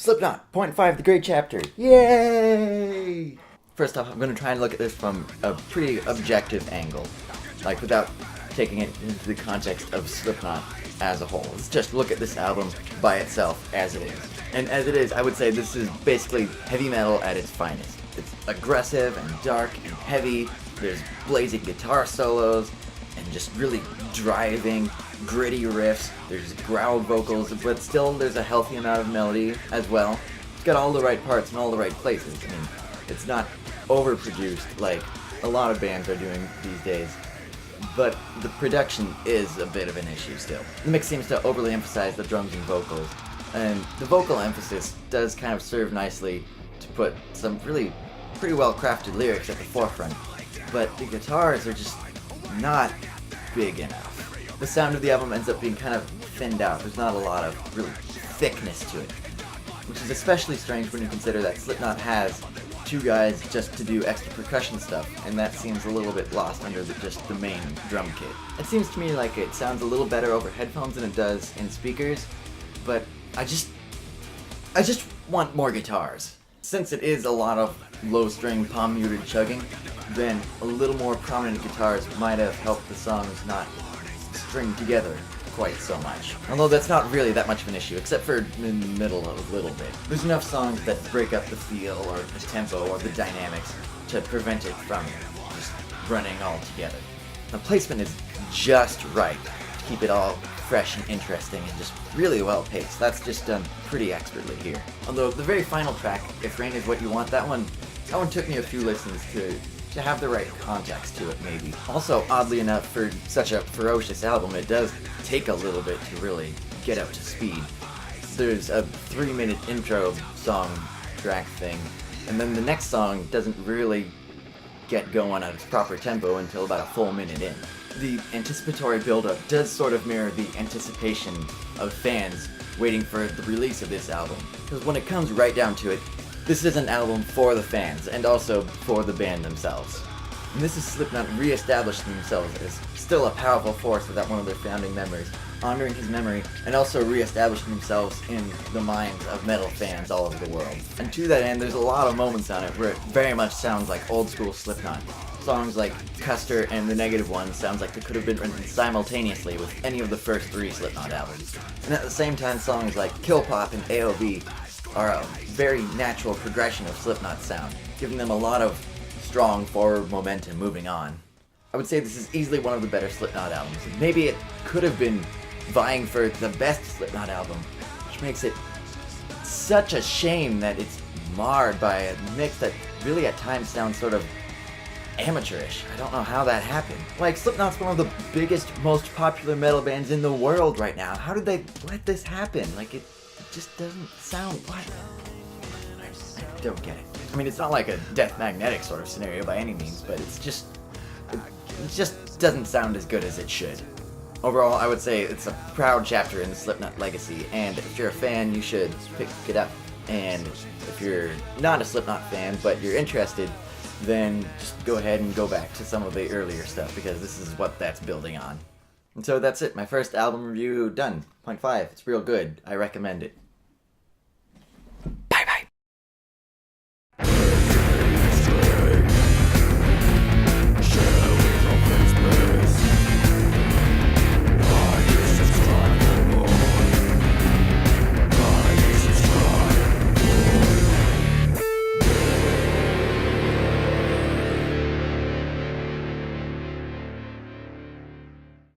Slipknot, point 5, the great chapter. Yay! First off, I'm going to try and look at this from a pretty objective angle. Like, without taking it into the context of Slipknot as a whole. Let's just look at this album by itself as it is. And as it is, I would say this is basically heavy metal at its finest. It's aggressive and dark and heavy. There's blazing guitar solos and just really driving, gritty riffs. There's growl vocals, but still there's a healthy amount of melody as well. It's got all the right parts in all the right places. I mean, it's not overproduced like a lot of bands are doing these days, but the production is a bit of an issue still. The mix seems to overly emphasize the drums and vocals, and the vocal emphasis does kind of serve nicely to put some really pretty well crafted lyrics at the forefront, but the guitars are just not big enough. The sound of the album ends up being kind of thinned out. There's not a lot of really thickness to it, which is especially strange when you consider that Slipknot has two guys just to do extra percussion stuff, and that seems a little bit lost under just the main drum kit. It seems to me like it sounds a little better over headphones than it does in speakers, but I just want more guitars. Since it is a lot of low-string, palm-muted chugging, then a little more prominent guitars might have helped the songs not string together quite so much. Although that's not really that much of an issue, except for in the middle a little bit. There's enough songs that break up the feel or the tempo or the dynamics to prevent it from just running all together. The placement is just right to keep it all fresh and interesting and just really well paced. That's just done pretty expertly here. Although the very final track, If Rain Is What You Want, that one took me a few listens to have the right context to it, maybe. Also, oddly enough, for such a ferocious album, it does take a little bit to really get up to speed. There's a 3-minute intro song track thing, and then the next song doesn't really get going at its proper tempo until about a full minute in. The anticipatory build-up does sort of mirror the anticipation of fans waiting for the release of this album, because when it comes right down to it, this is an album for the fans, and also for the band themselves. And this is Slipknot re-establishing themselves as still a powerful force without one of their founding members, honoring his memory, and also re-establishing themselves in the minds of metal fans all over the world. And to that end, there's a lot of moments on it where it very much sounds like old-school Slipknot. Songs like Custer and The Negative One sounds like they could have been written simultaneously with any of the first 3 Slipknot albums. And at the same time, songs like Kill Pop and AOB are a very natural progression of Slipknot's sound, giving them a lot of strong forward momentum moving on. I would say this is easily one of the better Slipknot albums. Maybe it could have been vying for the best Slipknot album, which makes it such a shame that it's marred by a mix that really at times sounds sort of amateurish. I don't know how that happened. Like, Slipknot's one of the biggest, most popular metal bands in the world right now. How did they let this happen? Like, it just doesn't sound what? I don't get it. I mean, it's not like a Death Magnetic sort of scenario by any means, but it just doesn't sound as good as it should. Overall, I would say it's a proud chapter in the Slipknot legacy, and if you're a fan, you should pick it up. And if you're not a Slipknot fan, but you're interested, then just go ahead and go back to some of the earlier stuff, because this is what that's building on. And so that's it, my first album review done. Point 5, it's real good. I recommend it.